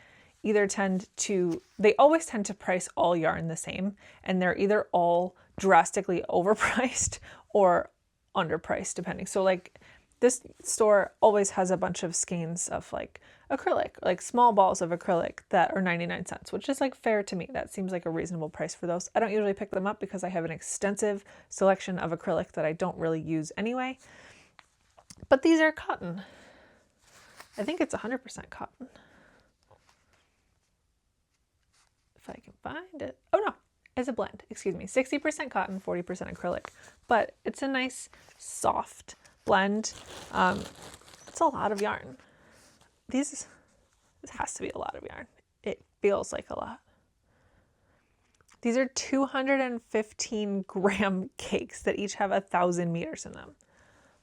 they always tend to price all yarn the same, and they're either all drastically overpriced or underpriced depending. So like this store always has a bunch of skeins of like acrylic, like small balls of acrylic that are 99 cents, which is like fair to me. That seems like a reasonable price for those. I don't usually pick them up because I have an extensive selection of acrylic that I don't really use anyway. But these are cotton. I think it's 100% cotton. If I can find it. Oh no, it's a blend. Excuse me. 60% cotton, 40% acrylic. But it's a nice soft blend. It's a lot of yarn. This has to be a lot of yarn. It feels like a lot. These are 215 gram cakes that each have 1,000 meters in them.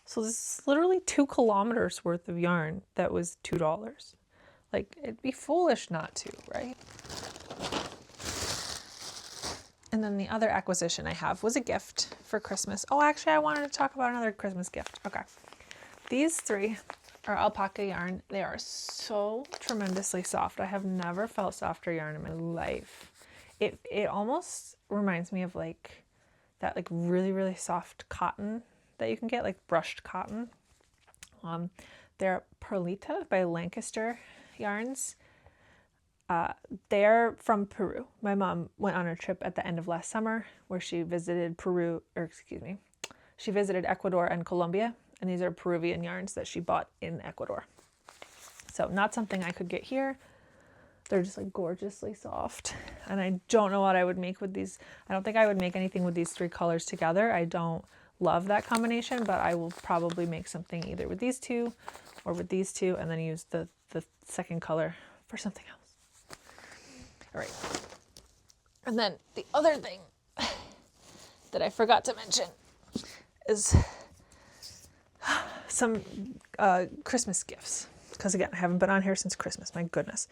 So this is literally 2 kilometers worth of yarn that was $2. Like, it'd be foolish not to, right? And then the other acquisition I have was a gift for Christmas. Oh, actually, I wanted to talk about another Christmas gift. Okay. These 3 are alpaca yarn. They are so tremendously soft. I have never felt softer yarn in my life. It almost reminds me of like that like really, really soft cotton that you can get, like brushed cotton. They're Perlita by Lancaster Yarns. They're from Peru. My mom went on a trip at the end of last summer where she visited she visited Ecuador and Colombia, and these are Peruvian yarns that she bought in Ecuador. So not something I could get here. They're just like gorgeously soft, and I don't know what I would make with these. I don't think I would make anything with these 3 colors together. I don't love that combination, but I will probably make something either with these 2 or with these 2, and then use the second color for something else. All right. And then the other thing that I forgot to mention is some Christmas gifts. Because again, I haven't been on here since Christmas. My goodness.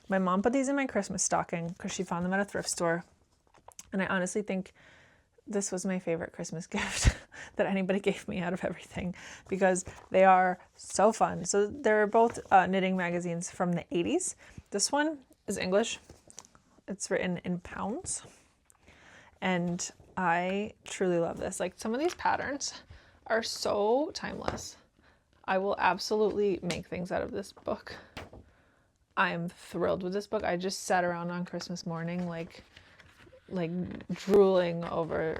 My mom put these in my Christmas stocking because she found them at a thrift store. And I honestly think this was my favorite Christmas gift that anybody gave me out of everything, because they are so fun. So they're both knitting magazines from the 80s. This one is English. It's written in pounds. And I truly love this. Like, some of these patterns are so timeless. I will absolutely make things out of this book. I'm thrilled with this book. I just sat around on Christmas morning like drooling over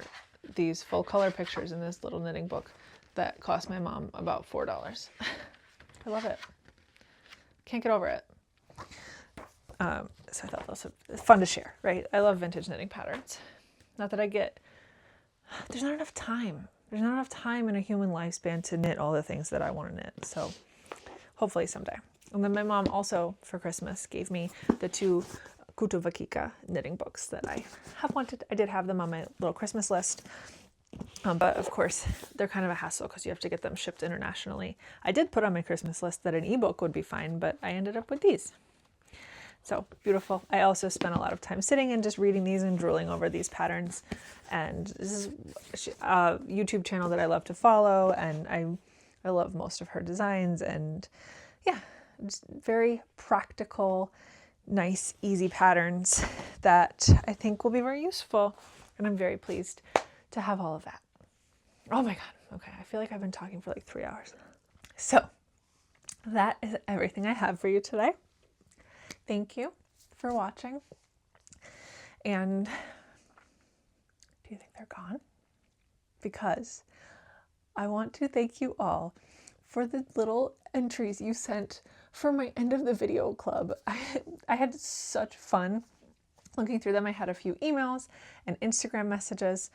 these full color pictures in this little knitting book that cost my mom about $4. I love it. Can't get over it. So I thought that was fun to share, right? I love vintage knitting patterns. Not that there's not enough time. There's not enough time in a human lifespan to knit all the things that I want to knit. So hopefully someday. And then my mom also for Christmas gave me the 2 Kutuvakika knitting books that I have wanted. I did have them on my little Christmas list. But of course, they're kind of a hassle because you have to get them shipped internationally. I did put on my Christmas list that an ebook would be fine, but I ended up with these. So beautiful. I also spent a lot of time sitting and just reading these and drooling over these patterns. And this is a YouTube channel that I love to follow, and I love most of her designs. And yeah, just very practical, nice, easy patterns that I think will be very useful. And I'm very pleased to have all of that. Oh my God. Okay. I feel like I've been talking for like 3 hours. So that is everything I have for you today. Thank you for watching. And do you think they're gone? Because I want to thank you all for the little entries you sent for my end of the video club. I had such fun looking through them. I had a few emails and Instagram messages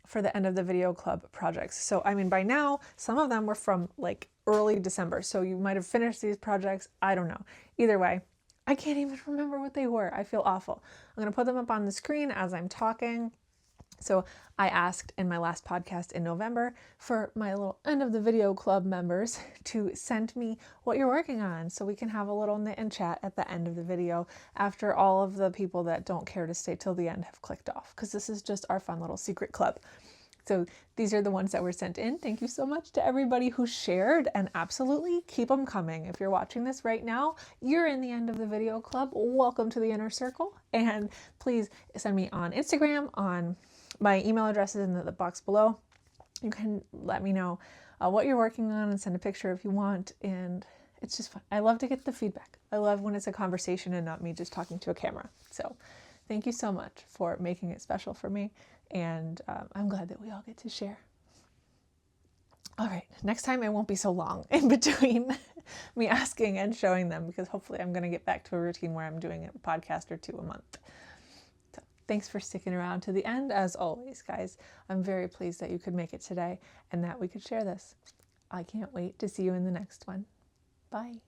for the end of the video club projects. So, I mean, by now, some of them were from like early December. So you might have finished these projects. I don't know. Either way, I can't even remember what they were. I feel awful. I'm going to put them up on the screen as I'm talking. So I asked in my last podcast in November for my little end of the video club members to send me what you're working on so we can have a little knit and chat at the end of the video after all of the people that don't care to stay till the end have clicked off, because this is just our fun little secret club. So these are the ones that were sent in. Thank you so much to everybody who shared, and absolutely keep them coming. If you're watching this right now, you're in the end of the video club. Welcome to the inner circle. And please send me on Instagram, on my email address is in the box below. You can let me know what you're working on and send a picture if you want. And it's just fun. I love to get the feedback. I love when it's a conversation and not me just talking to a camera. So thank you so much for making it special for me. And I'm glad that we all get to share. All right, next time it won't be so long in between me asking and showing them, because hopefully I'm going to get back to a routine where I'm doing a podcast or 2 a month. So thanks for sticking around to the end. As always, guys, I'm very pleased that you could make it today and that we could share this. I can't wait to see you in the next one. Bye.